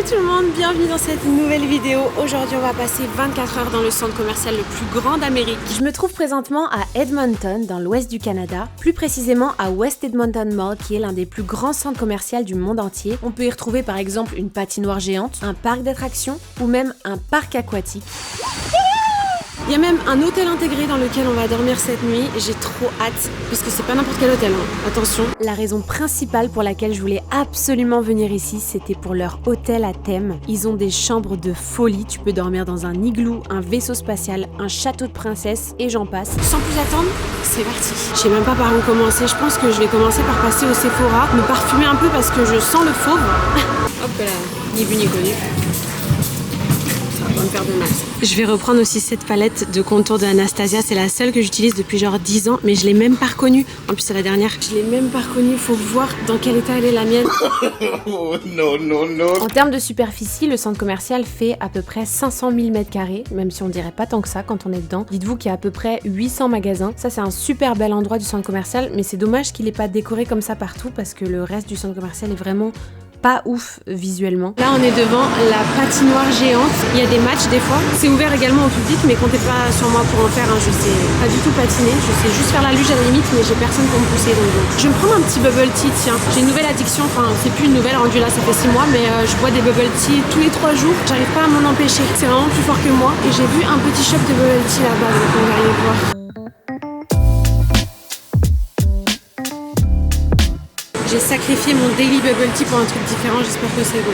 Salut tout le monde, bienvenue dans cette nouvelle vidéo. Aujourd'hui on va passer 24 heures dans le centre commercial le plus grand d'Amérique. Je me trouve présentement à Edmonton, dans l'ouest du Canada, plus précisément à West Edmonton Mall, qui est l'un des plus grands centres commerciaux du monde entier. On peut y retrouver par exemple une patinoire géante, un parc d'attractions ou même un parc aquatique. Il y a même un hôtel intégré dans lequel on va dormir cette nuit et j'ai trop hâte parce que c'est pas n'importe quel hôtel, hein. Attention. La raison principale pour laquelle je voulais absolument venir ici, c'était pour leur hôtel à thème. Ils ont des chambres de folie, tu peux dormir dans un igloo, un vaisseau spatial, un château de princesse et j'en passe. Sans plus attendre, c'est parti. Je sais même pas par où commencer, je pense que je vais commencer par passer au Sephora, me parfumer un peu parce que je sens le fauve. Hop là, ni vu ni connu. Me faire de mal. Je vais reprendre aussi cette palette de contour de Anastasia, c'est la seule que j'utilise depuis genre 10 ans, mais je l'ai même pas reconnue. En plus c'est la dernière. Je l'ai même pas reconnue, faut voir dans quel état elle est la mienne. Oh, non. En termes de superficie, le centre commercial fait à peu près 500 000 m², même si on dirait pas tant que ça quand on est dedans. Dites-vous qu'il y a à peu près 800 magasins. Ça c'est un super bel endroit du centre commercial, mais c'est dommage qu'il est pas décoré comme ça partout parce que le reste du centre commercial est vraiment pas ouf visuellement. Là on est devant la patinoire géante, il y a des matchs des fois, c'est ouvert également au public mais comptez pas sur moi pour en faire, hein. Je sais pas du tout patiner, je sais juste faire la luge à la limite mais j'ai personne pour me pousser donc bon. Je vais me prendre un petit bubble tea, tiens, j'ai une nouvelle addiction, enfin c'est plus une nouvelle rendue là, ça fait 6 mois mais je bois des bubble tea tous les 3 jours, j'arrive pas à m'en empêcher, c'est vraiment plus fort que moi et j'ai vu un petit shop de bubble tea là-bas donc on va aller voir. J'ai sacrifié mon daily bubble tea pour un truc différent, j'espère que c'est bon.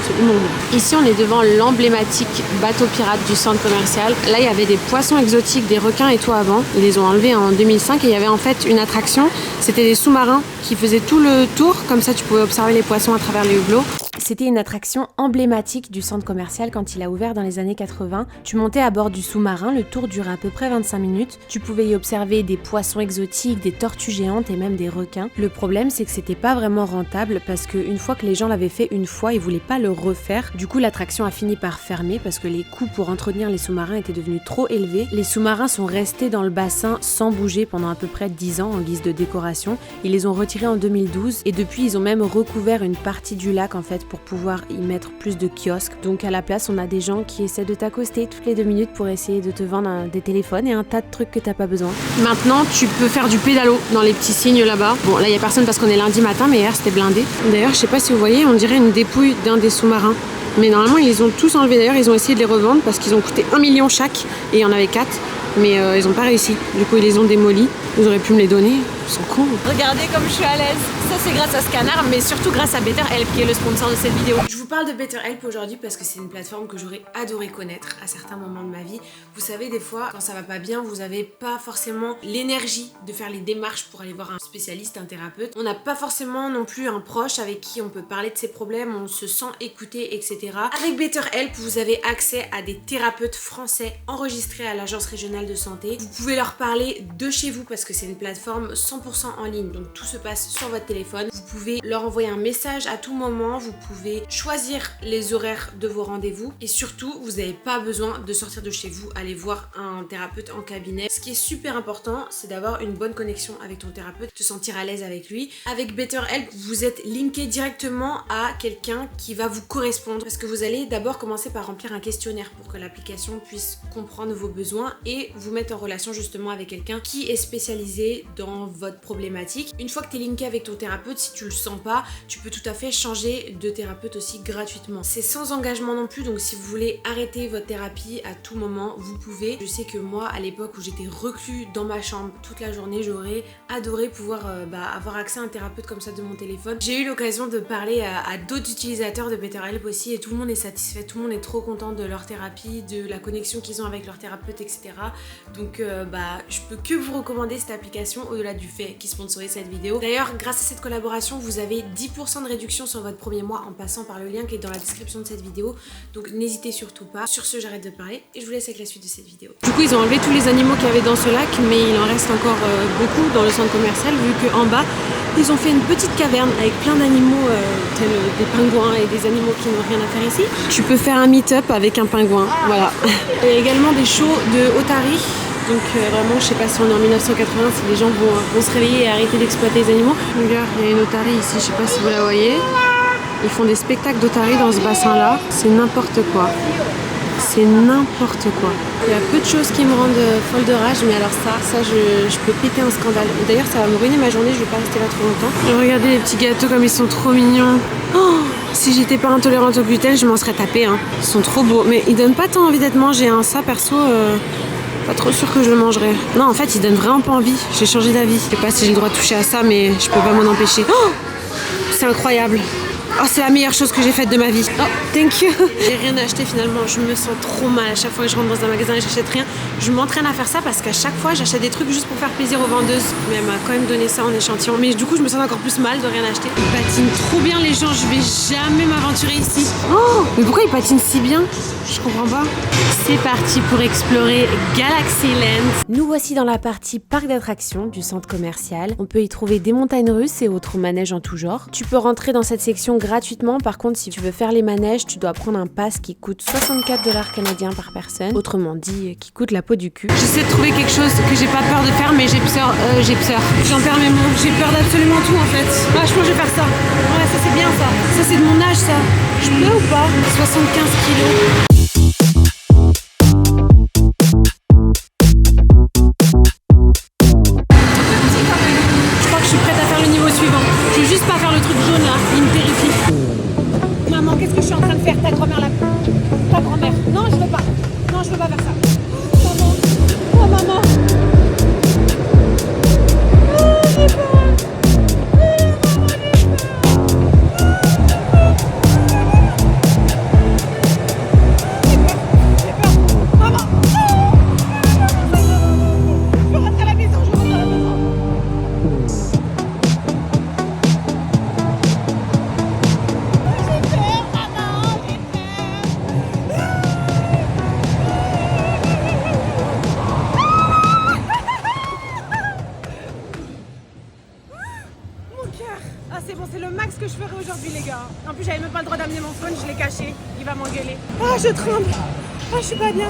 C'est immonde. Ici, on est devant l'emblématique bateau pirate du centre commercial. Là, il y avait des poissons exotiques, des requins et tout avant. Ils les ont enlevés en 2005 et il y avait en fait une attraction. C'était des sous-marins qui faisaient tout le tour. Comme ça, tu pouvais observer les poissons à travers les hublots. C'était une attraction emblématique du centre commercial quand il a ouvert dans les années 80. Tu montais à bord du sous-marin, le tour durait à peu près 25 minutes. Tu pouvais y observer des poissons exotiques, des tortues géantes et même des requins. Le problème, c'est que c'était pas vraiment rentable parce qu'une fois que les gens l'avaient fait une fois, ils voulaient pas le refaire. Du coup, l'attraction a fini par fermer parce que les coûts pour entretenir les sous-marins étaient devenus trop élevés. Les sous-marins sont restés dans le bassin sans bouger pendant à peu près 10 ans en guise de décoration. Ils les ont retirés en 2012 et depuis, ils ont même recouvert une partie du lac en fait pour pouvoir y mettre plus de kiosques. Donc à la place, on a des gens qui essaient de t'accoster toutes les 2 minutes pour essayer de te vendre des téléphones et un tas de trucs que t'as pas besoin. Maintenant, tu peux faire du pédalo dans les petits signes là-bas. Bon, là, il y a personne parce qu'on est lundi matin, mais hier, c'était blindé. D'ailleurs, je sais pas si vous voyez, on dirait une dépouille d'un des sous-marins. Mais normalement, ils les ont tous enlevés. D'ailleurs, ils ont essayé de les revendre parce qu'ils ont coûté 1 million chaque et il y en avait 4. Mais ils ont pas réussi. Du coup, ils les ont démolis. Vous auriez pu me les donner. Ils sont cons. Regardez comme je suis à l'aise. Ça, c'est grâce à Scanner, mais surtout grâce à BetterHelp, qui est le sponsor de cette vidéo. Je vous parle de BetterHelp aujourd'hui parce que c'est une plateforme que j'aurais adoré connaître à certains moments de ma vie. Vous savez, des fois, quand ça va pas bien, vous avez pas forcément l'énergie de faire les démarches pour aller voir un spécialiste, un thérapeute. On n'a pas forcément non plus un proche avec qui on peut parler de ses problèmes, on se sent écouté, etc. Avec BetterHelp, vous avez accès à des thérapeutes français enregistrés à l'agence régionale de santé. Vous pouvez leur parler de chez vous parce que c'est une plateforme 100% en ligne, donc tout se passe sur votre téléphone. Vous pouvez leur envoyer un message à tout moment, vous pouvez choisir les horaires de vos rendez-vous et surtout, vous n'avez pas besoin de sortir de chez vous, aller voir un thérapeute en cabinet. Ce qui est super important, c'est d'avoir une bonne connexion avec ton thérapeute, te sentir à l'aise avec lui. Avec BetterHelp, vous êtes linké directement à quelqu'un qui va vous correspondre parce que vous allez d'abord commencer par remplir un questionnaire pour que l'application puisse comprendre vos besoins et vous mettre en relation justement avec quelqu'un qui est spécialisé dans votre problématique. Une fois que tu es linké avec ton thérapeute, si tu le sens pas, tu peux tout à fait changer de thérapeute aussi gratuitement. C'est sans engagement non plus, donc si vous voulez arrêter votre thérapie à tout moment, vous pouvez. Je sais que moi, à l'époque où j'étais reclus dans ma chambre toute la journée, j'aurais adoré pouvoir avoir accès à un thérapeute comme ça de mon téléphone. J'ai eu l'occasion de parler à d'autres utilisateurs de BetterHelp aussi et tout le monde est satisfait, tout le monde est trop content de leur thérapie, de la connexion qu'ils ont avec leur thérapeute, etc. Donc je peux que vous recommander cette application au-delà du fait qu'ils sponsorisent cette vidéo. D'ailleurs, grâce à cette collaboration, vous avez 10% de réduction sur votre premier mois en passant par le lien qui est dans la description de cette vidéo. Donc n'hésitez surtout pas. Sur ce, j'arrête de parler et je vous laisse avec la suite de cette vidéo. Du coup, ils ont enlevé tous les animaux qu'il y avait dans ce lac, mais il en reste encore beaucoup dans le centre commercial vu qu'en bas, ils ont fait une petite caverne avec plein d'animaux tels des pingouins et des animaux qui n'ont rien à faire ici. Tu peux faire un meet-up avec un pingouin, voilà. Il y a également des shows de otaries. Donc vraiment, je sais pas si on est en 1980, si les gens vont se réveiller et arrêter d'exploiter les animaux. Regarde, il y a une otarie ici, je sais pas si vous la voyez. Ils font des spectacles d'otaries dans ce bassin-là. C'est n'importe quoi. C'est n'importe quoi. Il y a peu de choses qui me rendent folle de rage, mais alors ça je peux péter un scandale. D'ailleurs, ça va me ruiner ma journée, je vais pas rester là trop longtemps. Regardez les petits gâteaux comme ils sont trop mignons. Oh, si j'étais pas intolérante au gluten, je m'en serais tapé. Hein. Ils sont trop beaux, mais ils donnent pas tant envie d'être mangés. Hein. Ça, perso, pas trop sûr que je le mangerais. Non, en fait, ils donnent vraiment pas envie. J'ai changé d'avis. Je sais pas si j'ai le droit de toucher à ça, mais je peux pas m'en empêcher. Oh, c'est incroyable. Oh, c'est la meilleure chose que j'ai faite de ma vie. Oh, thank you. J'ai rien acheté finalement. Je me sens trop mal à chaque fois que je rentre dans un magasin et j'achète rien. Je m'entraîne à faire ça parce qu'à chaque fois, j'achète des trucs juste pour faire plaisir aux vendeuses. Mais elle m'a quand même donné ça en échantillon. Mais du coup, je me sens encore plus mal de rien acheter. Ils patinent trop bien les gens. Je vais jamais m'aventurer ici. Oh, mais pourquoi ils patinent si bien? Je comprends pas. C'est parti pour explorer Galaxyland. Nous voici dans la partie parc d'attractions du centre commercial. On peut y trouver des montagnes russes et autres manèges en tout genre. Tu peux rentrer dans cette section gratuitement. Par contre, si tu veux faire les manèges, tu dois prendre un pass qui coûte 64 $ canadiens par personne. Autrement dit, qui coûte la peau du cul. J'essaie de trouver quelque chose que j'ai pas peur de faire, mais j'ai peur. J'en perds mes mots. J'ai peur d'absolument tout en fait. Ah, je pense que je vais faire ça. Ouais, ça c'est bien ça. Ça c'est de mon âge ça. Je peux ou pas? 75 kilos. Ta grand-mère là. Ta grand-mère. Non, je veux pas. Non, je veux pas faire ça. Maman. Oh, maman. Oh, j'ai peur. J'ai peur. Maman. Je rentre à la maison. Je rentre à la maison. Ah c'est bon, c'est le max que je ferai aujourd'hui les gars. En plus j'avais même pas le droit d'amener mon phone, je l'ai caché. Il va m'engueuler. Ah je tremble. Ah je suis pas bien.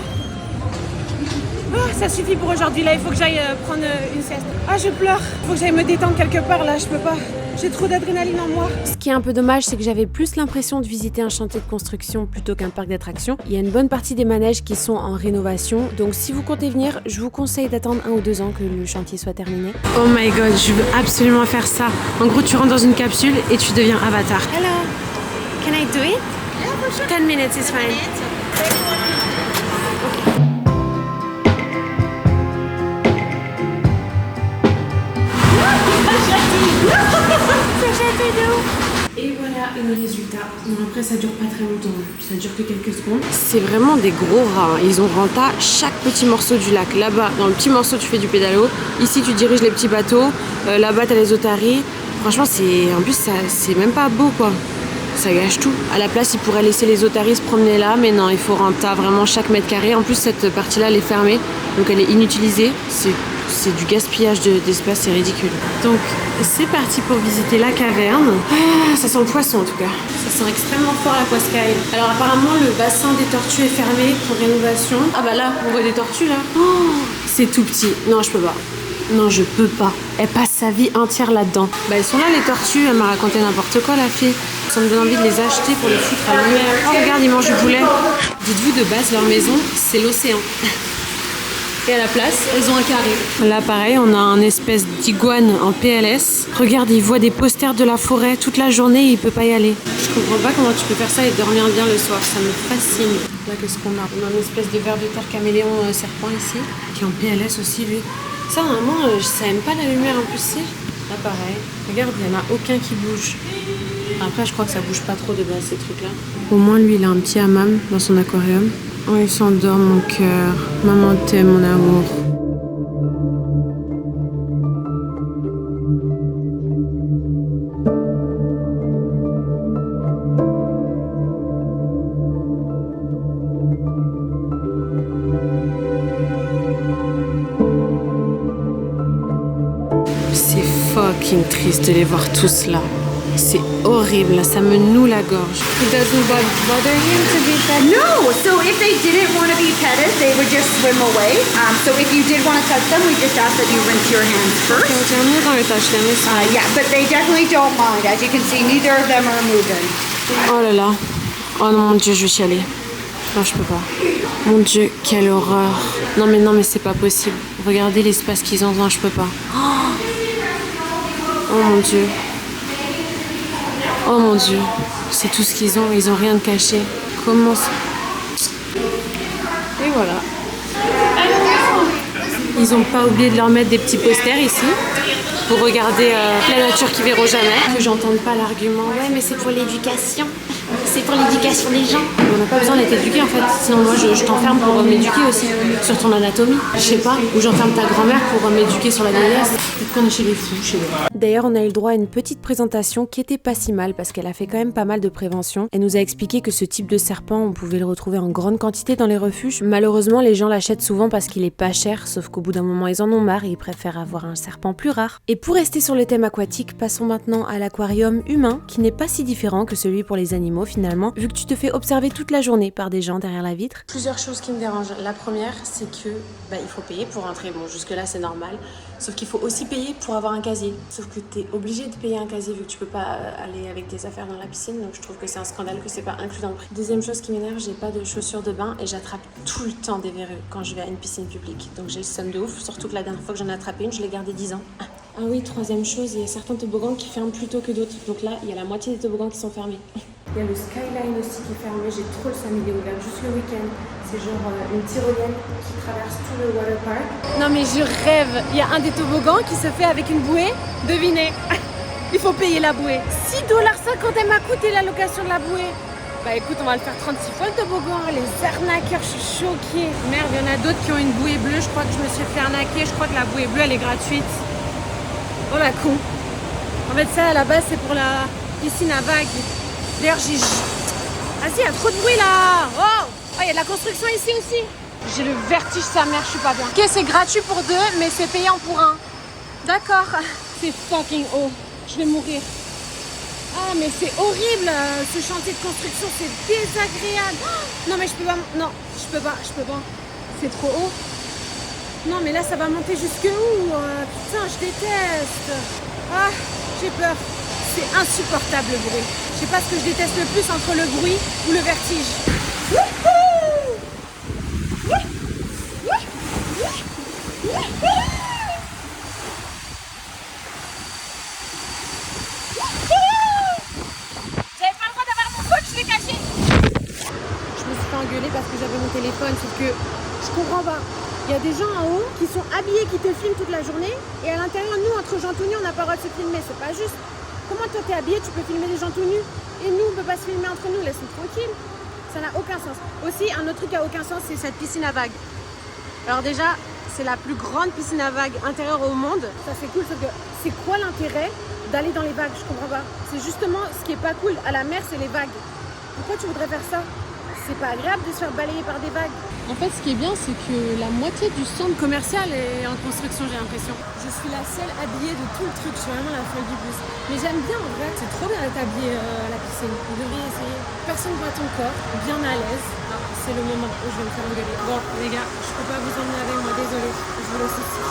Ah ça suffit pour aujourd'hui là, il faut que j'aille prendre une sieste. Ah je pleure. Il faut que j'aille me détendre quelque part là, je peux pas. J'ai trop d'adrénaline en moi. Ce qui est un peu dommage, c'est que j'avais plus l'impression de visiter un chantier de construction plutôt qu'un parc d'attractions. Il y a une bonne partie des manèges qui sont en rénovation, donc si vous comptez venir, je vous conseille d'attendre 1 ou 2 ans que le chantier soit terminé. Oh my god, je veux absolument faire ça. En gros, tu rentres dans une capsule et tu deviens Avatar. Hello, can I do it? Yeah, for sure. 10 minutes is fine. Et voilà le résultat. Bon, après ça dure pas très longtemps, ça dure que quelques secondes. C'est vraiment des gros rats. Ils ont renta chaque petit morceau du lac. Là-bas, dans le petit morceau, tu fais du pédalo. Ici, tu diriges les petits bateaux. Là-bas, t'as les otaries. Franchement, en plus, c'est même pas beau quoi. Ça gâche tout. À la place, ils pourraient laisser les otaries se promener là, mais non, il faut renta vraiment chaque mètre carré. En plus, cette partie-là, elle est fermée, donc elle est inutilisée. C'est du gaspillage d'espace, c'est ridicule. Donc, c'est parti pour visiter la caverne. Ah, ça sent le poisson en tout cas. Ça sent extrêmement fort la poiscaille. Alors apparemment, le bassin des tortues est fermé pour rénovation. Ah bah là, on voit des tortues là. Oh, c'est tout petit. Non, je peux pas. Non, je peux pas. Elle passe sa vie entière là-dedans. Bah, elles sont là les tortues. Elle m'a raconté n'importe quoi la fille. Ça me donne envie de les acheter pour les foutre à la mer. Oh, regarde, ils mangent du poulet. Dites-vous, de base, leur maison, c'est l'océan. Et à la place, elles ont un carré. Là, pareil, on a un espèce d'iguane en PLS. Regarde, il voit des posters de la forêt toute la journée et il peut pas y aller. Je comprends pas comment tu peux faire ça et dormir bien le soir. Ça me fascine. Là, qu'est-ce qu'on a? On a une espèce de ver de terre caméléon serpent ici, qui est en PLS aussi, lui. Ça, normalement, ça aime pas la lumière en plus, c'est. Là, pareil. Regarde, il n'y en a aucun qui bouge. Après, je crois que ça bouge pas trop de base, ces trucs-là. Au moins, lui, il a un petit hammam dans son aquarium. Oh, il s'endort, mon cœur. Maman t'aime, mon amour. C'est fucking triste de les voir tous là. C'est horrible, ça me noue la gorge. It doesn't bother him to be fed? No, so if they didn't want to be petted, they would just swim away. So if you did want to touch them, we just ask that you rinse your hands first. Okay, I'm not gonna touch them. Yeah, but they definitely don't mind. As you can see, neither of them are moving. Oh là là. Oh non, mon Dieu, je vais chialer. Non, je peux pas. Mon Dieu, quelle horreur. Non, mais c'est pas possible. Regardez l'espace qu'ils ont. Non, je peux pas. Oh mon Dieu. Oh mon Dieu. C'est tout ce qu'ils ont. Ils ont rien de caché. Comment ça... Et voilà. Ils ont pas oublié de leur mettre des petits posters ici. Pour regarder la nature qu'ils verront jamais. Que j'entende pas l'argument. Ouais, mais c'est pour l'éducation. C'est pour l'éducation des gens. On n'a pas besoin d'être éduqué en fait. Sinon moi je t'enferme pour m'éduquer aussi. Sur ton anatomie. Je sais pas. Ou j'enferme ta grand-mère pour m'éduquer sur la vieillesse. Peut-être qu'on est chez les fous, chez nous. D'ailleurs on a eu le droit à une petite présentation qui était pas si mal parce qu'elle a fait quand même pas mal de prévention. Elle nous a expliqué que ce type de serpent on pouvait le retrouver en grande quantité dans les refuges. Malheureusement les gens l'achètent souvent parce qu'il est pas cher. Sauf qu'au bout d'un moment ils en ont marre et ils préfèrent avoir un serpent plus rare. Et pour rester sur le thème aquatique, passons maintenant à l'aquarium humain qui n'est pas si différent que celui pour les animaux finalement, vu que tu te fais observer toute la journée par des gens derrière la vitre. Plusieurs choses qui me dérangent. La première, c'est que il faut payer pour entrer. Bon, jusque-là, c'est normal. Sauf qu'il faut aussi payer pour avoir un casier. Sauf que tu es obligé de payer un casier vu que tu peux pas aller avec tes affaires dans la piscine. Donc je trouve que c'est un scandale que c'est pas inclus dans le prix. Deuxième chose qui m'énerve, j'ai pas de chaussures de bain et j'attrape tout le temps des verrues quand je vais à une piscine publique. Donc j'ai le seum de ouf. Surtout que la dernière fois que j'en ai attrapé une, je l'ai gardée 10 ans. Ah oui, troisième chose, il y a certains toboggans qui ferment plus tôt que d'autres. Donc là, il y a la moitié des toboggans qui sont fermés. Il y a le Skyline aussi qui est fermé, j'ai trop le seum, il est ouvert juste le week-end. C'est genre une tyrolienne qui traverse tout le water park. Non mais je rêve, il y a un des toboggans qui se fait avec une bouée. Devinez, il faut payer la bouée. $6,50 elle m'a coûté la location de la bouée. Bah écoute, on va le faire 36 fois le toboggan, les arnaqueurs, je suis choquée. Merde, il y en a d'autres qui ont une bouée bleue, je crois que je me suis fait arnaquer, je crois que la bouée bleue elle est gratuite. Oh la con. En fait ça à la base c'est pour la piscine à vagues. D'ailleurs j'ai... Vas-y, il y a trop de bruit là. Oh, il y a de la construction ici aussi. J'ai le vertige sa mère, je suis pas bien. Ok, c'est gratuit pour deux, mais c'est payant pour un. D'accord. C'est fucking haut. Je vais mourir. Ah mais c'est horrible, ce chantier de construction, c'est désagréable. Oh, non mais je peux pas, non, je peux pas. C'est trop haut. Non mais là ça va monter jusque où putain, je déteste. Ah, j'ai peur. C'est insupportable le bruit. Je sais pas ce que je déteste le plus entre le bruit ou le vertige. J'avais pas le droit d'avoir mon phone, je l'ai caché. Je me suis fait engueuler parce que j'avais mon téléphone, sauf que je comprends pas. Il y a des gens en haut qui sont habillés, qui te filment toute la journée, et à l'intérieur, nous, entre gens tout nus, on n'a pas le droit de se filmer, c'est pas juste. Comment toi t'es habillé, tu peux filmer des gens tout nus, et nous, on peut pas se filmer entre nous, laisse-nous tranquille. Ça n'a aucun sens. Aussi, un autre truc qui a aucun sens, c'est cette piscine à vagues. Alors déjà, c'est la plus grande piscine à vagues intérieure au monde. Ça c'est cool, sauf que c'est quoi l'intérêt d'aller dans les vagues? Je comprends pas. C'est justement ce qui est pas cool à la mer, c'est les vagues. Pourquoi tu voudrais faire ça? C'est pas agréable de se faire balayer par des vagues. En fait, ce qui est bien, c'est que la moitié du centre commercial est en construction, j'ai l'impression. Je suis la seule habillée de tout le truc, je suis vraiment la folle du bus. Mais j'aime bien en vrai, c'est trop bien d'être habillée à la piscine. Vous devriez essayer. Personne voit ton corps, bien à l'aise. Ah, c'est le moment où je vais me faire engueuler. Bon, les gars, je peux pas vous emmener avec moi, désolée. Je vous laisse ici.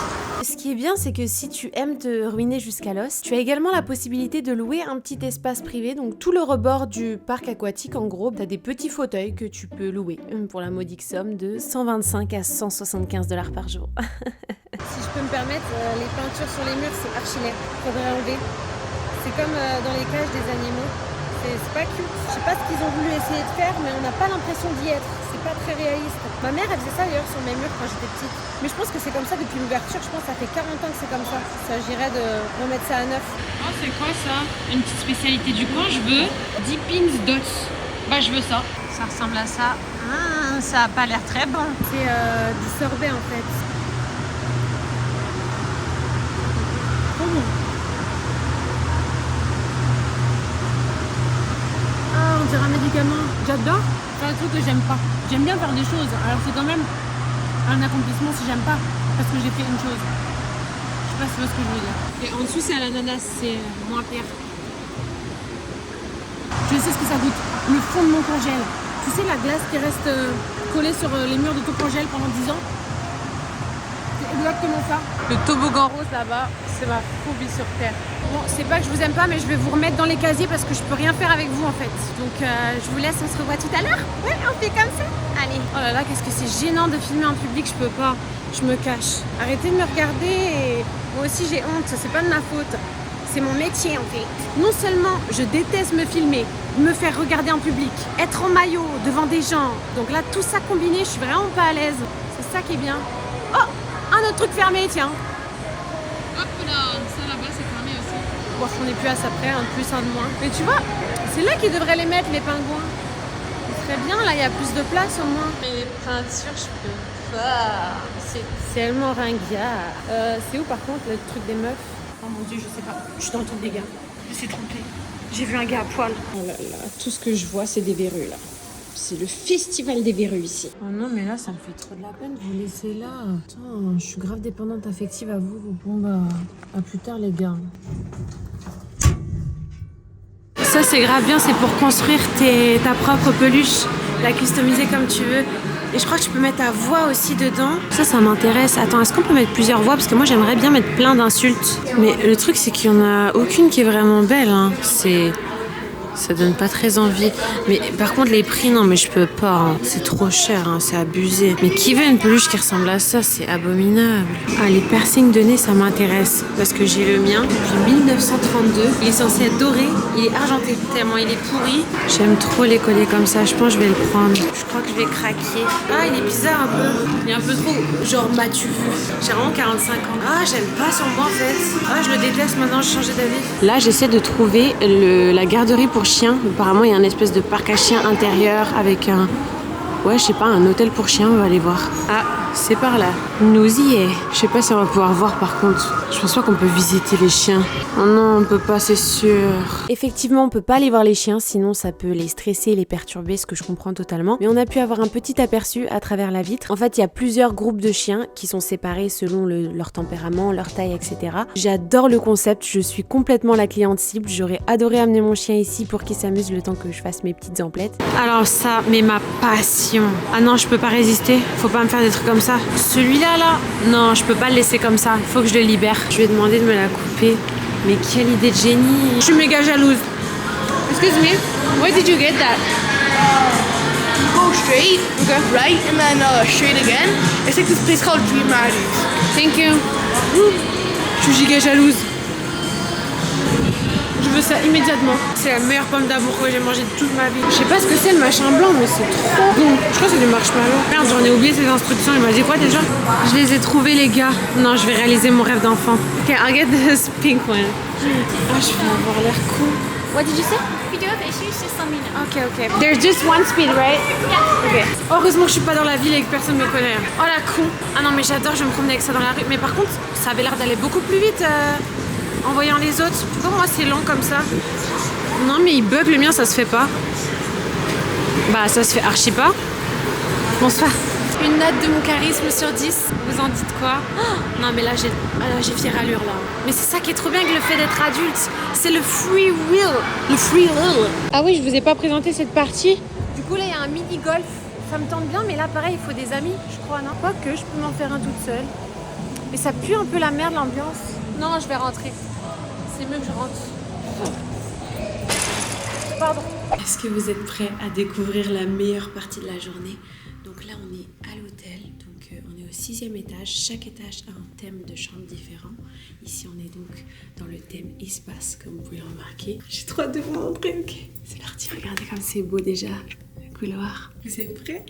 Ce qui est bien, c'est que si tu aimes te ruiner jusqu'à l'os, tu as également la possibilité de louer un petit espace privé, donc tout le rebord du parc aquatique, en gros, t'as des petits fauteuils que tu peux louer pour la modique somme de 125 à 175 $ par jour. Si je peux me permettre, les peintures sur les murs, c'est archi laid. Faudrait enlever. C'est comme dans les cages des animaux. C'est pas cute. Je sais pas ce qu'ils ont voulu essayer de faire, mais on n'a pas l'impression d'y être. C'est pas très réaliste. Ma mère, elle faisait ça d'ailleurs sur mes murs quand j'étais petite. Mais je pense que c'est comme ça depuis l'ouverture. Je pense que ça fait 40 ans que c'est comme ça. Il s'agirait de remettre ça à neuf. Oh, c'est quoi ça? Une petite spécialité du coin, je veux Dippins Dots. Bah, je veux ça. Ça ressemble à ça. Ça a pas l'air très bon. C'est du sorbet en fait. Trop bon. Ah, on dirait un médicament. J'adore. C'est un truc que j'aime pas. J'aime bien faire des choses. Alors c'est quand même un accomplissement si j'aime pas. Parce que j'ai fait une chose. Je sais pas si tu vois ce que je veux dire. Et en dessous c'est à l'ananas, c'est moins pire. Je sais ce que ça goûte. Le fond de mon congèle. Tu sais, la glace qui reste collée sur les murs de ton congèle pendant 10 ans. C'est exactement ça. Le toboggan rose là-bas, c'est ma phobie sur Terre. Bon, c'est pas que je vous aime pas, mais je vais vous remettre dans les casiers parce que je peux rien faire avec vous en fait. Donc je vous laisse, on se revoit tout à l'heure. Ouais, on fait comme ça. Allez. Oh là là, qu'est-ce que c'est gênant de filmer en public, je peux pas. Je me cache. Arrêtez de me regarder et moi aussi j'ai honte, c'est pas de ma faute. C'est mon métier en fait. Non seulement je déteste me filmer, me faire regarder en public, être en maillot devant des gens. Donc là, tout ça combiné, je suis vraiment pas à l'aise. C'est ça qui est bien. Oh, un autre truc fermé, tiens. Hop là, ça là-bas c'est fermé aussi. Bon, on est plus à ça près, un de plus, un de moins. Mais tu vois, c'est là qu'ils devraient les mettre, les pingouins. Ce serait bien, là, il y a plus de place au moins. Mais les peintures, je peux pas. C'est tellement ringard. C'est où par contre le truc des meufs? Oh mon dieu, je sais pas. Je suis dans le truc des gars. Je me suis trompée. J'ai vu un gars à poil. Oh là là, tout ce que je vois, c'est des verrues là. C'est le festival des verrues ici. Oh non, mais là, ça me fait trop de la peine de vous laisser là. Attends, je suis grave dépendante affective à vous. Bon bah, à plus tard les gars. Ça, c'est grave bien, c'est pour construire ta propre peluche. La customiser comme tu veux. Et je crois que tu peux mettre ta voix aussi dedans. Ça m'intéresse. Attends, est-ce qu'on peut mettre plusieurs voix? Parce que moi, j'aimerais bien mettre plein d'insultes. Mais le truc, c'est qu'il n'y en a aucune qui est vraiment belle. Hein. Ça donne pas très envie. Mais par contre, les prix, non, mais je peux pas. Hein. C'est trop cher, hein. C'est abusé. Mais qui veut une peluche qui ressemble à ça? C'est abominable. Ah, les piercings de nez, ça m'intéresse. Parce que j'ai le mien depuis 1932. Il est censé être doré. Il est argenté tellement il est pourri. J'aime trop les coller comme ça. Je pense que je vais le prendre. Je crois que je vais craquer. Ah, il est bizarre un peu. Il est un peu trop genre m'as-tu vu? J'ai vraiment 45 ans. Ah, j'aime pas son moi en fait. Ah, je le déteste maintenant, j'ai changé d'avis. Là, j'essaie de trouver la garderie pour chiens. Apparemment, il y a un espèce de parc à chiens intérieur avec un... Ouais, je sais pas, un hôtel pour chiens, on va aller voir. Ah, c'est par là. Nous y est. Je sais pas si on va pouvoir voir par contre. Je pense pas qu'on peut visiter les chiens. Oh non, on peut pas, c'est sûr. Effectivement, on peut pas aller voir les chiens, sinon ça peut les stresser et les perturber, ce que je comprends totalement. Mais on a pu avoir un petit aperçu à travers la vitre. En fait, il y a plusieurs groupes de chiens qui sont séparés selon leur tempérament, leur taille, etc. J'adore le concept, je suis complètement la cliente cible. J'aurais adoré amener mon chien ici pour qu'il s'amuse le temps que je fasse mes petites emplettes. Alors ça, mais ma passion. Ah non, je peux pas résister. Faut pas me faire des trucs comme ça. Celui-là, là, non, je peux pas le laisser comme ça. Il faut que je le libère. Je vais demander de me la couper. Mais quelle idée de génie. Je suis méga jalouse. Excuse me, where did you get that? Go straight, right, and then straight again. It's like this place called Dream Riders. Thank you. Je suis giga jalouse. Je veux ça immédiatement. C'est la meilleure pomme d'amour que j'ai mangée de toute ma vie. Je sais pas ce que c'est le machin blanc, mais c'est trop bon. Je crois que c'est du marshmallow. Merde, j'en ai oublié ces instructions. Il m'a dit quoi déjà? Je les ai trouvés, les gars. Non, je vais réaliser mon rêve d'enfant. Ok, I'll get this pink one. Ah, je vais avoir l'air cool. What did you say? We do have issues, just let me know. Ok, ok. There's just one speed, right? Ok. Heureusement que je suis pas dans la ville et que personne me connaît. Oh la con. Ah non, mais j'adore, je vais me promener avec ça dans la rue. Mais par contre, ça avait l'air d'aller beaucoup plus vite en voyant les autres. Pourquoi moi c'est lent comme ça? Non, mais il bug, le mien ça se fait pas. Bah, ça se fait archi pas. Bonsoir. Une note de mon charisme sur 10, vous en dites quoi? Oh, non mais là j'ai fière allure là. Mais c'est ça qui est trop bien avec le fait d'être adulte. C'est le free will. Le free will. Ah oui, je vous ai pas présenté cette partie. Du coup là il y a un mini golf. Ça me tente bien, mais là pareil il faut des amis, je crois, non? Pas que je peux m'en faire un toute seule. Mais ça pue un peu la merde l'ambiance. Non, je vais rentrer. C'est mieux que je rentre. Pardon. Est-ce que vous êtes prêts à découvrir la meilleure partie de la journée? Donc là, on est à l'hôtel, donc on est au 6e étage. Chaque étage a un thème de chambre différent. Ici, on est donc dans le thème espace, comme vous pouvez le remarquer. J'ai trop hâte de vous montrer, ok? C'est parti, regardez comme c'est beau déjà, le couloir. Vous êtes prêts?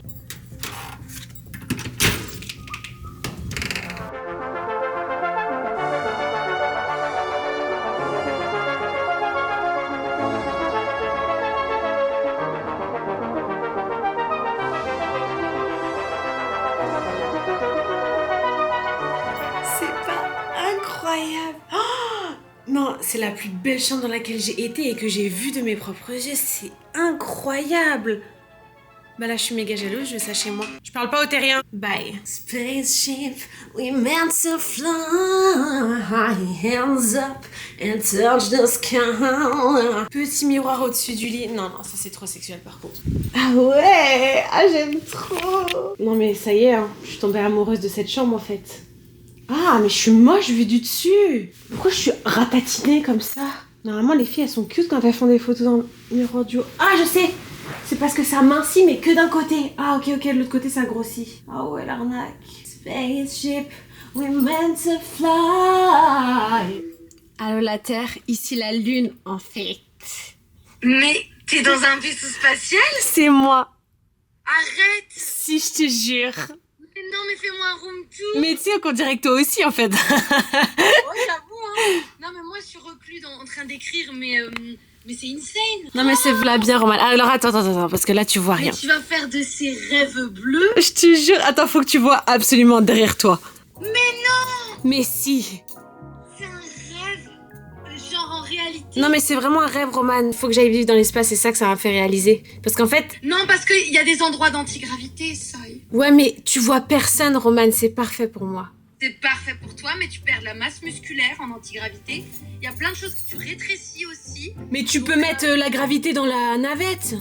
Incroyable! Oh non, c'est la plus belle chambre dans laquelle j'ai été et que j'ai vue de mes propres yeux. C'est incroyable! Bah là, je suis méga jalouse, je veux ça chez moi. Je parle pas au terrien. Bye. Spaceship, we meant to fly, hands up and touch the sky. Petit miroir au-dessus du lit. Non, ça c'est trop sexuel par contre. Ah ouais, j'aime trop. Non mais ça y est, hein, je suis tombée amoureuse de cette chambre en fait. Ah, mais je suis moche vue du dessus. Pourquoi je suis ratatinée comme ça? Normalement, les filles, elles sont cute quand elles font des photos dans le miroir du haut. Ah, je sais! C'est parce que ça mincit, mais que d'un côté. Ah, ok, de l'autre côté, ça grossit. Ah ouais, l'arnaque. Spaceship, we meant to fly. Allô, la Terre, ici la Lune, en fait. Mais t'es dans un vaisseau spatial? C'est moi. Arrête! Si, je te jure. Mais non, mais fais-moi un room tour! Mais tu sais qu'on dirait que toi aussi, en fait. Oh, j'avoue, hein! Non, mais moi, je suis reclus en train d'écrire, mais c'est insane! Non, mais c'est là bien, Roman. Alors, attends, parce que là, tu vois rien. Mais tu vas faire de ces rêves bleus? Je te jure, attends, faut que tu vois absolument derrière toi. Mais non! Mais si. C'est un rêve! Genre en réalité? Non mais c'est vraiment un rêve, Roman. Faut que j'aille vivre dans l'espace, c'est ça que ça m'a fait réaliser. Parce qu'en fait... Non, parce qu'il y a des endroits d'antigravité, ça. Ouais mais tu vois personne, Roman, c'est parfait pour moi. C'est parfait pour toi, mais tu perds de la masse musculaire en antigravité. Il y a plein de choses que tu rétrécis aussi. Mais tu peux mettre la gravité dans la navette.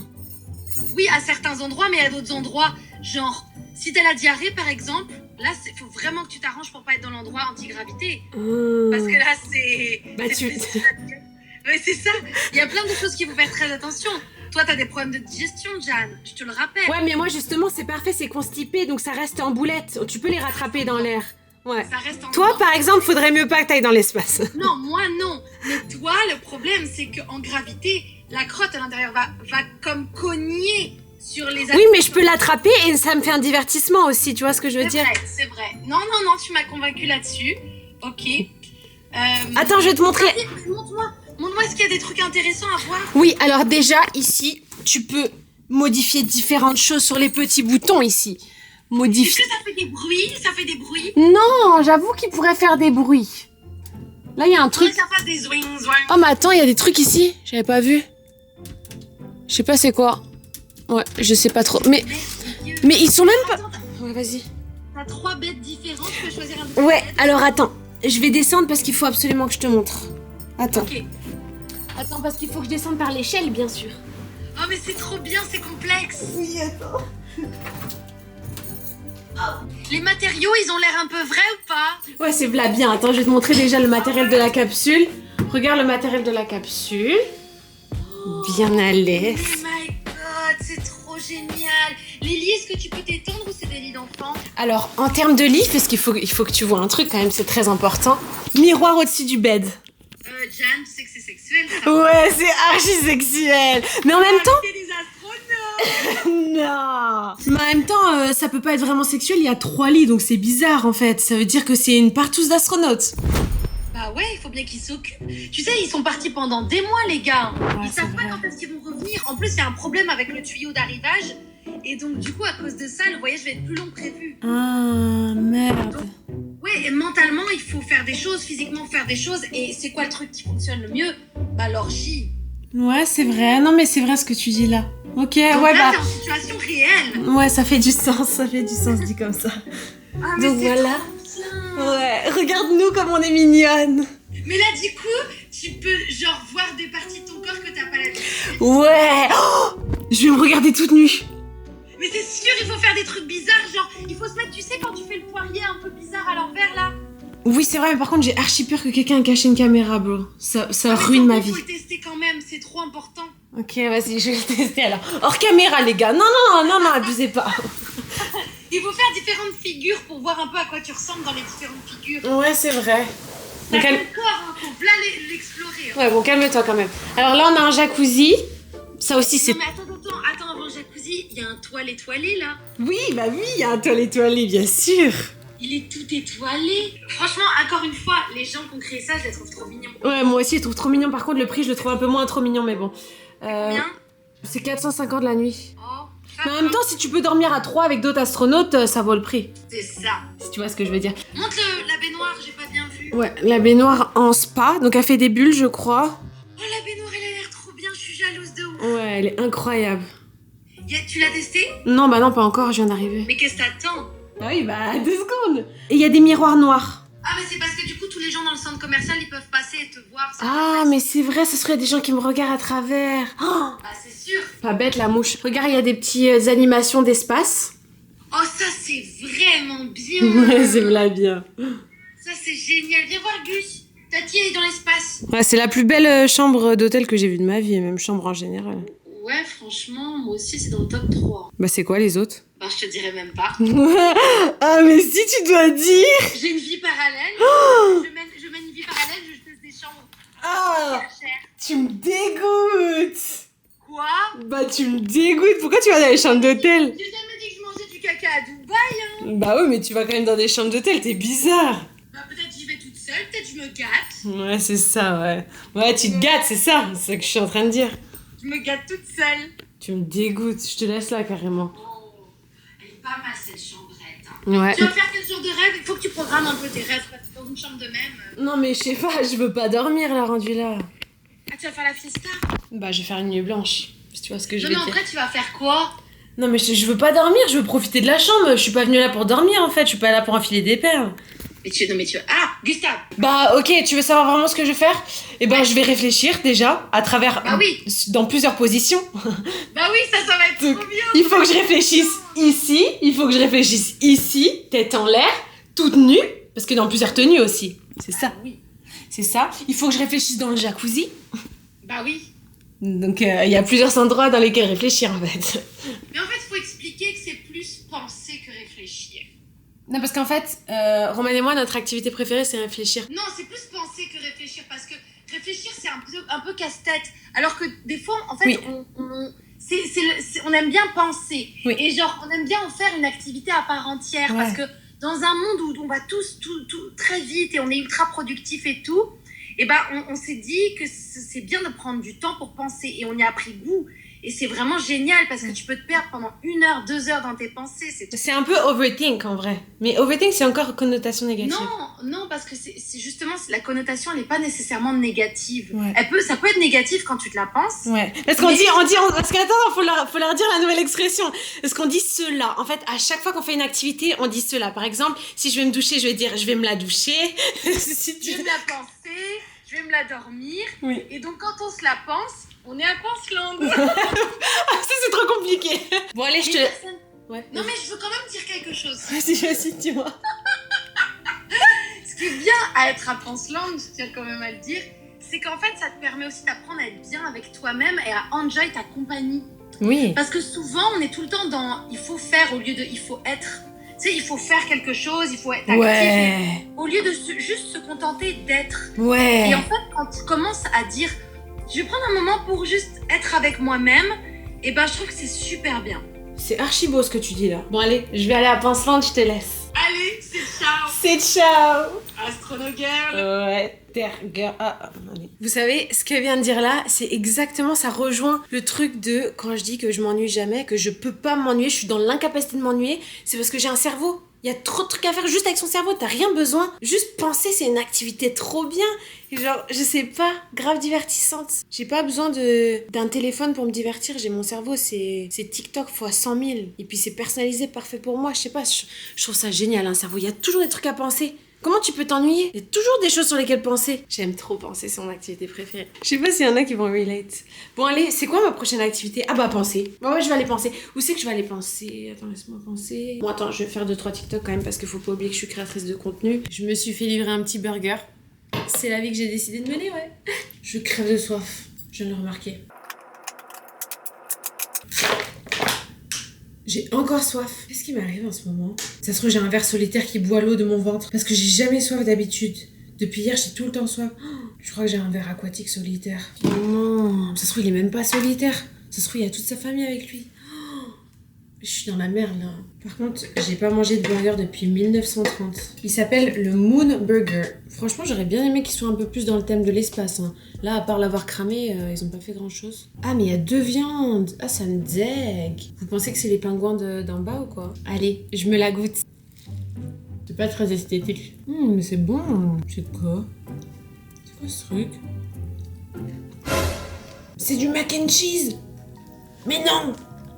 Oui, à certains endroits, mais à d'autres endroits, genre, si t'as la diarrhée par exemple, là, faut vraiment que tu t'arranges pour pas être dans l'endroit antigravité. Parce que là, c'est... Bah tu... Ouais, c'est ça. Il y a plein de choses qu'il faut faire très attention. Toi, t'as des problèmes de digestion, Jeanne. Je te le rappelle. Ouais, mais moi, justement, c'est parfait, c'est constipé, donc ça reste en boulette. Tu peux les rattraper dans l'air. Ouais. Ça reste en Toi, par exemple, faudrait mieux pas que t'ailles dans l'espace. Non, moi, non. Mais toi, le problème, c'est qu'en gravité, la crotte à l'intérieur va comme cogner sur les... Oui, mais je peux l'attraper et ça me fait un divertissement aussi, tu vois ce que je veux dire? C'est vrai. Non, tu m'as convaincue là-dessus. Ok. Attends, je vais te montrer. Montre-moi est-ce qu'il y a des trucs intéressants à voir. Oui, alors déjà, ici, tu peux modifier différentes choses sur les petits boutons, ici. Est-ce que ça fait des bruits? Non, j'avoue qu'il pourrait faire des bruits. Là, il y a un truc... Ça fait des zwing. Oh, mais attends, il y a des trucs ici. J'avais pas vu. Je sais pas c'est quoi. Ouais, je sais pas trop. Mais ils sont même pas... Ouais, vas-y. T'as 3 bêtes différentes, tu peux choisir un de tes Ouais, bêtes. alors attends. Je vais descendre parce qu'il faut absolument que je te montre. Attends. Ok. Attends, parce qu'il faut que je descende par l'échelle, bien sûr. Oh, mais c'est trop bien, c'est complexe. Oui, attends. Les matériaux, ils ont l'air un peu vrais ou pas? Ouais, c'est v'là bien. Attends, je vais te montrer déjà le matériel de la capsule. Regarde le matériel de la capsule. Bien à l'aise. Oh my god, c'est trop génial. Les lits, est-ce que tu peux t'étendre ou c'est des lits d'enfants? Alors, en termes de lit, parce qu'il faut que tu vois un truc quand même, c'est très important. Miroir au-dessus du bed. Jeanne, tu sais que c'est sexuel, ça? Ouais, c'est archi sexuel. Mais en même temps... C'est des astronautes. Non. Mais en même temps, ça peut pas être vraiment sexuel, il y a 3 lits, donc c'est bizarre en fait. Ça veut dire que c'est une partouze d'astronautes. Bah ouais, il faut bien qu'ils s'occupent. Tu sais, ils sont partis pendant des mois, les gars. Ouais, Ils savent c'est pas vrai. quand est-ce qu'ils vont revenir. En plus, il y a un problème avec le tuyau d'arrivage. Et donc, du coup, à cause de ça, le voyage va être plus long que prévu. Ah, merde. Ouais, et mentalement, il faut faire des choses, physiquement faire des choses. Et c'est quoi le truc qui fonctionne le mieux? Bah, l'orgie. Ouais, c'est vrai. Non, mais c'est vrai ce que tu dis là. Ok, Donc ouais, là, bah... t'es en situation réelle. Ouais, ça fait du sens dit comme ça. Ah, mais Donc c'est voilà. trop bien. Ouais, regarde-nous comme on est mignonnes. Mais là, du coup, tu peux, genre, voir des parties de ton corps que t'as pas l'habitude. Ouais. Oh, je vais me regarder toute nue. Mais c'est sûr, il faut faire des trucs bizarres, genre, il faut se mettre, tu sais, quand tu fais le poirier un peu bizarre à l'envers, là. Oui, c'est vrai, mais par contre, j'ai archi peur que quelqu'un ait caché une caméra, bro. Ça ruine ma vie. Il faut le tester quand même, c'est trop important. Ok, vas-y, je vais le tester alors. Hors caméra, les gars. Non, abusez pas. Il faut faire différentes figures pour voir un peu à quoi tu ressembles dans les différentes figures. Ouais, c'est vrai. T'as Donc, le corps, hein, faut bien l'explorer. Hein. ouais, bon, calme-toi quand même. Alors là, on a un jacuzzi. Ça aussi, c'est... Non mais attends, avant le jacuzzi, il y a un toile étoilé là. Oui, bah oui, il y a un toile étoilé, bien sûr. Il est tout étoilé. Franchement, encore une fois, les gens qui ont créé ça, je les trouve trop mignons. Ouais, moi aussi, je trouve trop mignon. Par contre, le prix, je le trouve un peu moins trop mignon, mais bon. Combien? C'est 450 la nuit. Oh, Mais en même temps, si tu peux dormir à 3 avec d'autres astronautes, ça vaut le prix. c'est ça. Si tu vois ce que je veux dire. Montre la baignoire, j'ai pas bien vu. Ouais, la baignoire en spa. Donc, elle fait des bulles, je crois. Oh, la baignoire, elle a l'air trop bien, je suis jalouse de ouf. Ouais, elle est incroyable. Tu l'as testé? Non, bah non, pas encore, je viens d'arriver. Mais qu'est-ce que t'attends? Ah oui, bah 2 secondes. Et il y a des miroirs noirs. Ah, mais c'est parce que du coup, tous les gens dans le centre commercial, ils peuvent passer et te voir. Ah, mais c'est vrai, ce serait des gens qui me regardent à travers. Oh, Bah, c'est sûr. pas bête la mouche. Regarde, il y a des petites animations d'espace. Oh, ça, c'est vraiment bien. Ouais, c'est bien. Ça, c'est génial. Viens voir Gus. Tati, elle est dans l'espace. Ouais, c'est la plus belle chambre d'hôtel que j'ai vue de ma vie, même chambre en général. Ouais, franchement, moi aussi, c'est dans le top 3. Bah c'est quoi les autres? Bah, je te dirais même pas. Ah mais si tu dois dire. J'ai une vie parallèle. Je mène une vie parallèle, je teste des chambres. Ah, Cher. tu me dégoûtes. Quoi? Bah tu me dégoûtes. Pourquoi tu vas dans les chambres d'hôtel? J'ai jamais dit que je mangeais du caca à Dubaï, hein. Bah ouais, mais tu vas quand même dans des chambres d'hôtel, t'es bizarre. Bah, peut-être j'y vais toute seule, peut-être je me gâte. Ouais, c'est ça, ouais. Ouais, tu te gâtes, c'est ça. C'est ce que je suis en train de dire. Je me gâte toute seule. Tu me dégoûtes. Je te laisse là carrément. Oh, elle est pas mal cette chambrette. Hein. Ouais. Tu vas faire quel genre de rêve? Il faut que tu programmes un peu tes rêves parce que dans une chambre de même. Non mais je sais pas, je veux pas dormir là rendu là. Ah, tu vas faire la fiesta? Bah je vais faire une nuit blanche. Si tu vois ce que je Non, veux mais en dire. vrai, tu vas faire quoi? Non mais je veux pas dormir, je veux profiter de la chambre. Je suis pas venue là pour dormir en fait, je suis pas là pour enfiler des perles. Non, mais tu veux. Ah, Gustave! Bah ok, tu veux savoir vraiment ce que je vais faire? Eh ben je vais réfléchir déjà à travers Bah oui. dans plusieurs positions. Bah oui, ça va être Donc, trop bien! il faut que je réfléchisse ici, il faut que je réfléchisse ici, tête en l'air, toute nue, parce que dans plusieurs tenues aussi. C'est ça. Oui. C'est ça. Il faut que je réfléchisse dans le jacuzzi. Bah oui. Donc il y a plusieurs endroits dans lesquels réfléchir en fait. Mais en fait, il faut expliquer que c'est plus penser que réfléchir. Non parce qu'en fait, Roman et moi, notre activité préférée c'est réfléchir. Non, c'est plus penser que réfléchir parce que réfléchir, c'est un peu casse-tête. Alors que des fois, en fait, Oui. on aime bien penser. Oui. Et genre, on aime bien en faire une activité à part entière. Ouais. Parce que dans un monde où on va tous tout très vite et on est ultra productif et tout, et ben on s'est dit que c'est bien de prendre du temps pour penser. Et on y a pris goût. Et c'est vraiment génial parce que tu peux te perdre pendant 1 heure, 2 heures dans tes pensées. C'est un peu overthink en vrai. Mais overthink c'est encore connotation négative. Non, parce que c'est justement la connotation, elle n'est pas nécessairement négative. Ouais. Ça peut être négatif quand tu te la penses. Ouais. Parce qu'on dit, parce qu'attends, faut leur dire la nouvelle expression. Parce qu'on dit cela. En fait, à chaque fois qu'on fait une activité, on dit cela. Par exemple, si je vais me doucher, je vais dire je vais me la doucher. Si Je vais me la penser, je vais me la dormir. Oui. Et donc quand on se la pense, on est à Penseland. Ah, ça c'est trop compliqué. Bon allez, je te... Ouais. Non mais je veux quand même dire quelque chose. Vas-y, dis-moi. Ce qui est bien à être à Penseland, je tiens quand même à le dire, c'est qu'en fait ça te permet aussi d'apprendre à être bien avec toi-même et à enjoy ta compagnie. Oui. Parce que souvent on est tout le temps dans il faut faire au lieu de il faut être. Tu sais, il faut faire quelque chose, il faut être actif. Ouais. Au lieu de juste se contenter d'être. Ouais. Et en fait, quand tu commences à dire, je vais prendre un moment pour juste être avec moi-même, et ben je trouve que c'est super bien. C'est archi beau ce que tu dis là. Bon allez, je vais aller à Penseland, je te laisse. Allez, c'est ciao, C'est ciao. Astronogirl. Ouais, Terre, girl. Allez. Vous savez, ce que vient de dire là, c'est exactement, ça rejoint le truc de quand je dis que je m'ennuie jamais, que je peux pas m'ennuyer, je suis dans l'incapacité de m'ennuyer, c'est parce que j'ai un cerveau. Il y a trop de trucs à faire juste avec son cerveau, t'as rien besoin. Juste penser, c'est une activité trop bien. Et genre, je sais pas, grave divertissante. J'ai pas besoin d'un téléphone pour me divertir, j'ai mon cerveau, c'est TikTok x 100 000. Et puis c'est personnalisé, parfait pour moi, je sais pas, je trouve ça génial un cerveau. Il y a toujours des trucs à penser. Comment tu peux t'ennuyer? Il y a toujours des choses sur lesquelles penser. J'aime trop penser, c'est mon activité préférée. Je sais pas s'il y en a qui vont relate. Bon allez, c'est quoi ma prochaine activité? Ah bah penser. Ouais, je vais aller penser. Où c'est que je vais aller penser? Attends, laisse-moi penser. Bon attends, je vais faire 2-3 TikTok quand même parce qu'il faut pas oublier que je suis créatrice de contenu. Je me suis fait livrer un petit burger. C'est la vie que j'ai décidé de mener, ouais. Je crève de soif, je viens de le remarquer. J'ai encore soif. Qu'est-ce qui m'arrive en ce moment? Ça se trouve, j'ai un verre solitaire qui boit l'eau de mon ventre. Parce que j'ai jamais soif d'habitude. Depuis hier, j'ai tout le temps soif. Je crois que j'ai un verre aquatique solitaire. Non, ça se trouve, il est même pas solitaire. Ça se trouve, il y a toute sa famille avec lui. Je suis dans la merde là. Par contre, j'ai pas mangé de burger depuis 1930. Il s'appelle le Moon Burger. Franchement, j'aurais bien aimé qu'il soit un peu plus dans le thème de l'espace. Hein. Là, à part l'avoir cramé, ils ont pas fait grand chose. Ah, mais il y a 2 viandes. Ah, ça me dégue. Vous pensez que c'est les pingouins d'en bas ou quoi? Allez, je me la goûte. C'est pas très esthétique. Mais c'est bon. C'est quoi? C'est quoi ce truc? C'est du mac and cheese. Mais non!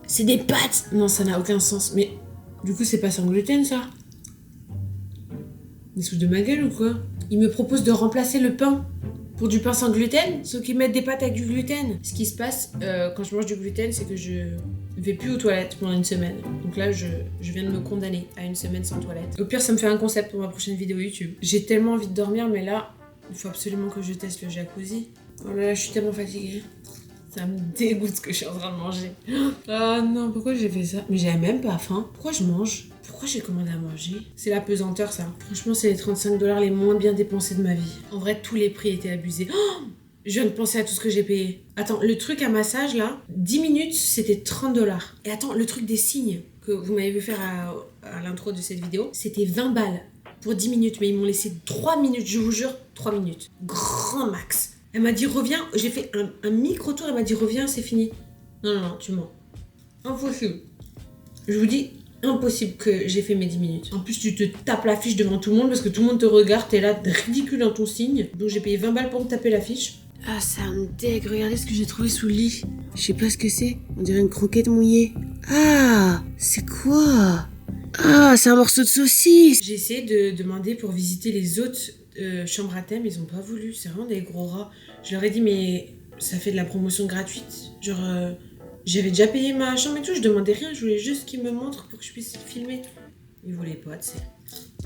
C'est des pâtes. Non, ça n'a aucun sens. Mais du coup, c'est pas sans gluten, ça? Ils se foutent de ma gueule ou quoi? Ils me proposent de remplacer le pain pour du pain sans gluten, sauf qu'ils mettent des pâtes avec du gluten. Ce qui se passe quand je mange du gluten, c'est que je vais plus aux toilettes pendant une semaine. Donc là, je viens de me condamner à une semaine sans toilette. Au pire, ça me fait un concept pour ma prochaine vidéo YouTube. J'ai tellement envie de dormir, mais là, il faut absolument que je teste le jacuzzi. Oh là là, je suis tellement fatiguée. Ça me dégoûte ce que je suis en train de manger. Oh non, pourquoi j'ai fait ça? Mais j'avais même pas faim. Pourquoi je mange? Pourquoi j'ai commandé à manger? C'est la pesanteur, ça. Franchement, c'est les 35 $ les moins bien dépensés de ma vie. En vrai, tous les prix étaient abusés. Oh, je viens de penser à tout ce que j'ai payé. Attends, le truc à massage, là, 10 minutes, c'était 30 $. Et attends, le truc des signes que vous m'avez vu faire à l'intro de cette vidéo, c'était 20 balles pour 10 minutes. Mais ils m'ont laissé 3 minutes, je vous jure, 3 minutes. Grand max. Elle m'a dit reviens, j'ai fait un micro-tour, elle m'a dit reviens, c'est fini. Non, tu mens. Impossible. Je vous dis, impossible que j'ai fait mes 10 minutes. En plus, tu te tapes l'affiche devant tout le monde parce que tout le monde te regarde, t'es là, ridicule dans ton signe. Donc j'ai payé 20 balles pour me taper l'affiche. Ah, ça me dégue, regardez ce que j'ai trouvé sous le lit. Je sais pas ce que c'est, on dirait une croquette mouillée. Ah, c'est quoi? Ah, c'est un morceau de saucisse. J'ai essayé de demander pour visiter les autres chambres à thème, ils ont pas voulu, c'est vraiment des gros rats. Je leur ai dit mais ça fait de la promotion gratuite, genre j'avais déjà payé ma chambre et tout, je demandais rien, je voulais juste qu'ils me montrent pour que je puisse filmer. Ils voulaient pas, tu sais.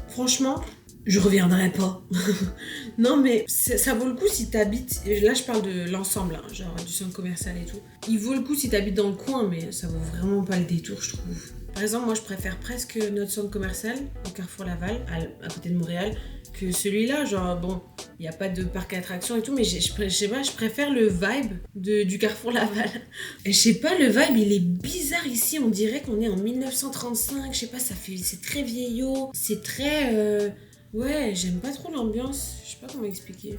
Franchement, je reviendrai pas. Non mais ça vaut le coup si t'habites, là je parle de l'ensemble, hein, genre du centre commercial et tout. Il vaut le coup si t'habites dans le coin, mais ça vaut vraiment pas le détour, je trouve. Par exemple, moi je préfère presque notre centre commercial au Carrefour Laval, à côté de Montréal, que celui-là. Genre bon, il n'y a pas de parc à attractions et tout, mais je sais pas, je préfère le vibe du Carrefour Laval. Et je sais pas, le vibe il est bizarre ici, on dirait qu'on est en 1935, je sais pas, c'est très vieillot, c'est très... Ouais, j'aime pas trop l'ambiance, je sais pas comment expliquer.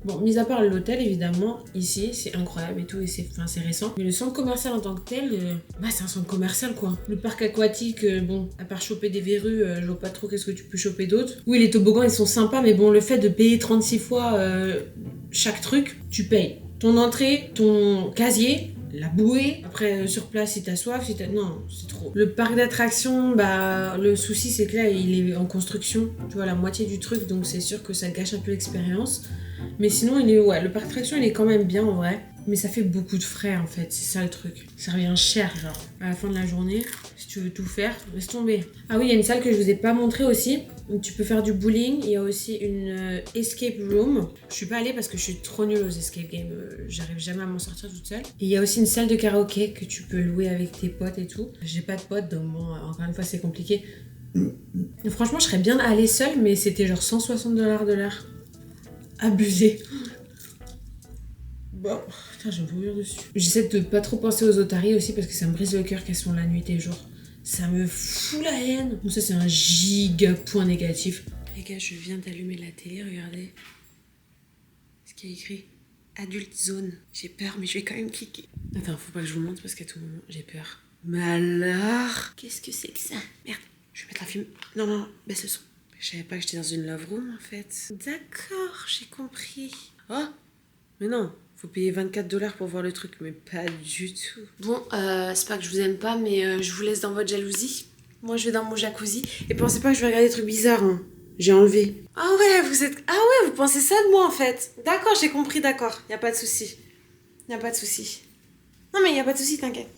Bon, mis à part l'hôtel, évidemment, ici, c'est incroyable et tout, et c'est récent. Mais le centre commercial en tant que tel, c'est un centre commercial, quoi. Le parc aquatique, bon, à part choper des verrues, je vois pas trop qu'est-ce que tu peux choper d'autre. Oui, les toboggans, ils sont sympas, mais bon, le fait de payer 36 fois chaque truc, tu payes. Ton entrée, ton casier, la bouée, après sur place si t'as soif, non, c'est trop. Le parc d'attractions, le souci c'est que là il est en construction, tu vois, la moitié du truc, donc c'est sûr que ça gâche un peu l'expérience. Mais sinon le parc d'attractions il est quand même bien en vrai, mais ça fait beaucoup de frais en fait, c'est ça le truc. Ça revient cher genre, à la fin de la journée, si tu veux tout faire, laisse tomber. Ah oui, il y a une salle que je vous ai pas montrée aussi, où tu peux faire du bowling, il y a aussi une escape room. Je suis pas allée parce que je suis trop nulle aux escape games, j'arrive jamais à m'en sortir toute seule. Et il y a aussi une salle de karaoké que tu peux louer avec tes potes et tout. J'ai pas de potes, donc bon, encore une fois c'est compliqué. Franchement, je serais bien allée seule, mais c'était genre 160 $ de l'heure. Abusé. Bon, putain, je vais mourir dessus. J'essaie de pas trop penser aux otaries aussi parce que ça me brise le cœur qu'elles sont la nuit et jour. Ça me fout la haine. Bon, ça, c'est un giga point négatif. Les gars, je viens d'allumer la télé, regardez. Ce qu'il y a écrit Adulte Zone. J'ai peur, mais je vais quand même cliquer. Attends, faut pas que je vous montre parce qu'à tout moment, j'ai peur. Mais alors, qu'est-ce que c'est que ça? Merde, je vais mettre un film. Non, baisse le son. Je savais pas que j'étais dans une love room en fait. D'accord, j'ai compris. Oh, mais non, faut payer 24 $ pour voir le truc, mais pas du tout. Bon, c'est pas que je vous aime pas, mais je vous laisse dans votre jalousie. Moi, je vais dans mon jacuzzi. Et pensez pas que je vais regarder des trucs bizarres, hein. J'ai enlevé. Ah ouais, vous pensez ça de moi en fait. D'accord, j'ai compris, d'accord. Y a pas de souci. Non mais y a pas de souci, t'inquiète.